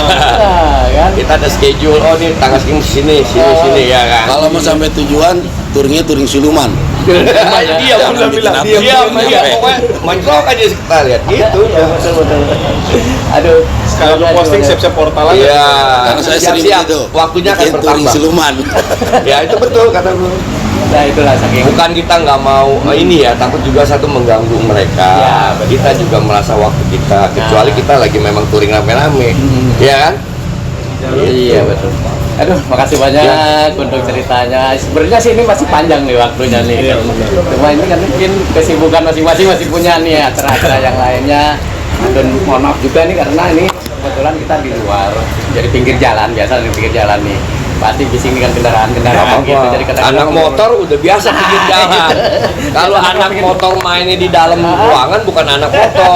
kan. Kita ada schedule, oh nih tanggal segini sini ya kan. Kalau mau sampai tujuan, touringnya touring siluman. Dia Jangan bikin apa. dia pokoknya mancok aja kita lihat gitu. Iya, betul. Aduh, Kalau aku posting siap-siap portal aja. Iya. Karena saya sering Siap-siap. begitu. Waktunya akan Bikin touring bertambah. siluman. Ya itu betul kata lu. Nah itulah saking Bukan kita nggak mau ini ya, takut juga satu mengganggu mereka. Ya, betul. Kita juga merasa waktu kita, kecuali kita lagi memang touring rame-rame, ya kan? Iya betul. Aduh, makasih banyak untuk ceritanya. Sebenarnya sih ini masih panjang nih waktunya nih. Cuma ini kan mungkin kesibukan masing-masing masih punya nih acara-acara yang lainnya. Dan mohon maaf juga nih karena ini kebetulan kita di luar, jadi pinggir jalan biasa di pinggir jalan nih. Pasti bising dengan kendaraan-kendaraan gitu. Jadi kadang-kadang Anak motor udah biasa pinggir jalan. Kalau anak motor mainnya di dalam ruangan bukan anak motor.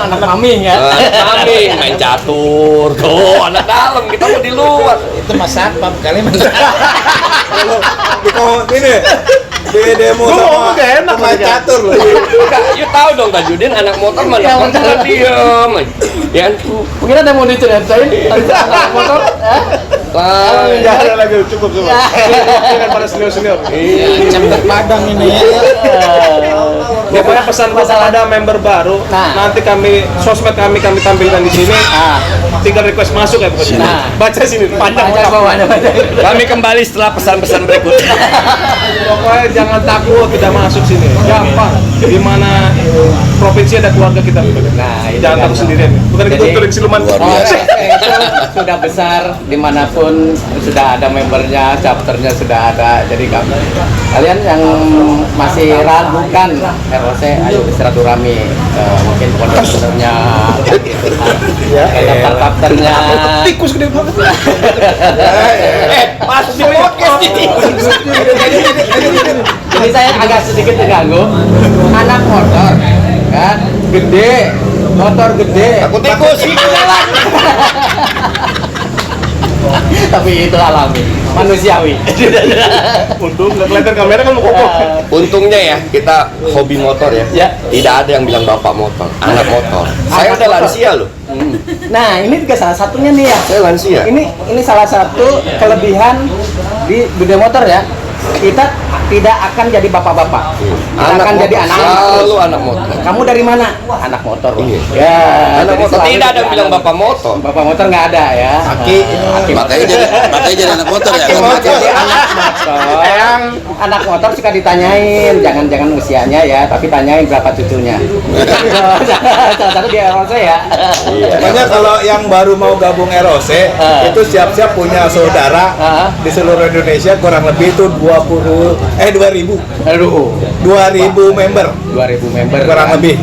anak maming ya. Anak kami main catur, tuh anak dalam, kita mau di luar. Itu Mas Satpam kali Mas. Ini di demo sama enak main catur loh. Enggak, you tahu dong Tajudin anak motor mana pernah diem. Ya, Mungkin ada yang mau diceritain tentang anak motor? Jangan lagi cukup semua. Jangan pada senior. Chapter Padang ini ya. Ya pokoknya pesan kepada member baru. Nah. Nanti sosmed kami tampilkan di sini. Tinggal request masuk ya pokoknya. Nah. Baca sini panjang Baca banget. bawahnya, baca. kami kembali setelah pesan-pesan berikut. Pokoknya jangan takut tidak masuk sini. Gampang. Gimana provinsi ada keluarga kita. Nah, itu jangan kan. takut sendirian. Bukan Jadi- kita touring siluman. Luar Oh, biasa. itu sudah besar dimanapun sudah ada membernya, chapternya sudah ada. Jadi kalian yang masih ragukan ROC, ayo bersilaturahmi. Mungkin pondok-pondoknya, daftar-daftarnya. Tikus gede banget. Masuk di podcast ini. Jadi saya agak sedikit terganggu. Anak motor, kan, gede, motor gede. Aku tikus. Tapi itu alami, manusiawi. Untung nggak kelihatan kamera kan mau kokok. Untungnya ya kita hobi motor ya. Ya. Tidak ada yang bilang bapak motor, anak motor. Saya udah lansia loh. Nah, ini juga salah satunya nih ya. Saya lansia. Ini salah satu kelebihan di dunia motor ya. Kita tidak akan jadi bapak-bapak. Kita akan jadi anak-anak. Selalu terus. anak motor. Kamu dari mana? Anak motor. Iya. Ya. Anak jadi motor selalu tidak ada jadi yang bilang anak- bapak motor. Bapak motor nggak ada ya. Aki Makanya jadi anak motor ya. Kamu jadi anak motor. Anak motor suka ditanyain, jangan usianya ya, tapi tanyain berapa cucunya. Salah satu dia orang saya. Pokoknya kalau yang baru mau gabung ROC itu siap-siap punya saudara di seluruh Indonesia kurang lebih itu 2000 member 2000 member. kurang lebih.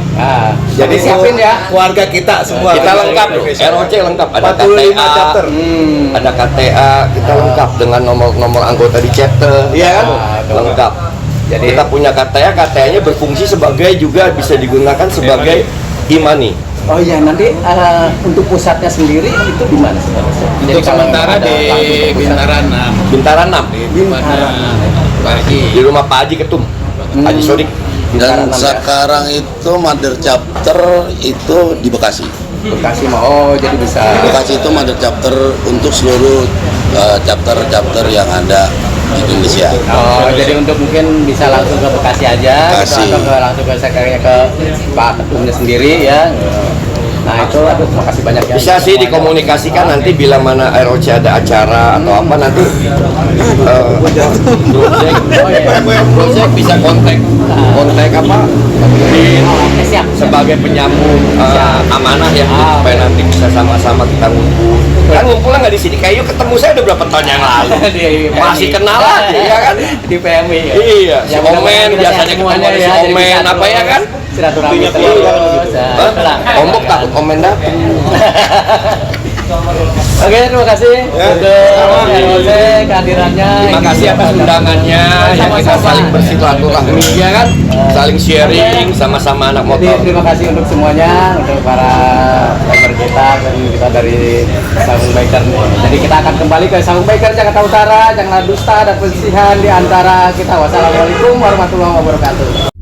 Jadi Jadi siapin ya. keluarga kita semua. Kita di lengkap loh. Indonesia. ROC lengkap. Ada 45 KTA, chapter. ada KTA, kita lengkap dengan nomor anggota di chapter. Iya kan? Lengkap. Jadi Kita punya KTA, KTA-nya berfungsi sebagai juga bisa digunakan sebagai e-money. oh iya nanti untuk pusatnya sendiri itu di mana sebenarnya? Untuk sementara di Bintara 6. Bintara 6 Di mana Pak Haji. di rumah Pak Haji Ketum, Haji Sodik. Dan sekarang itu mother chapter itu di Bekasi. Bekasi mau jadi bisa. Bekasi itu mother chapter untuk seluruh chapter-chapter yang ada di Indonesia. Oh, jadi untuk mungkin bisa langsung ke Bekasi aja, Bekasi. gitu, atau langsung ke sekretariatnya ke Pak Ketumnya sendiri ya. Nah itu, aduh, terima kasih banyak ya. Bisa sih Semuanya. dikomunikasikan nanti bila mana ROC ada acara atau apa nanti Brojek bisa kontak apa Siap. sebagai penyambung amanah ya supaya nanti bisa sama-sama kita ngumpul. Kan ngumpulnya nggak di sini, kayak yuk ketemu saya udah berapa tahun yang lalu. Di PMI. Masih kenal aja ya kan? Di PMI ya. Iya, si Ya, mudah-mudahan Omen kita biasanya sehat ketemu semuanya ada si jadi Omen bisa apa ya kan? silaturahmi Iya. terus. Hah? Ombok takut Omen datang. Oke, terima kasih untuk ROC kehadirannya. Terima kasih atas undangannya yang kita saling bersilaturahmi ya kan, saling sharing sama-sama anak Jadi motor. terima kasih untuk semuanya, untuk para member kita dan kita dari Sawung Biker. Jadi kita akan kembali ke Sawung Biker Jakarta Utara, jangan dusta dan perselisihan di antara kita. Wassalamualaikum warahmatullahi wabarakatuh.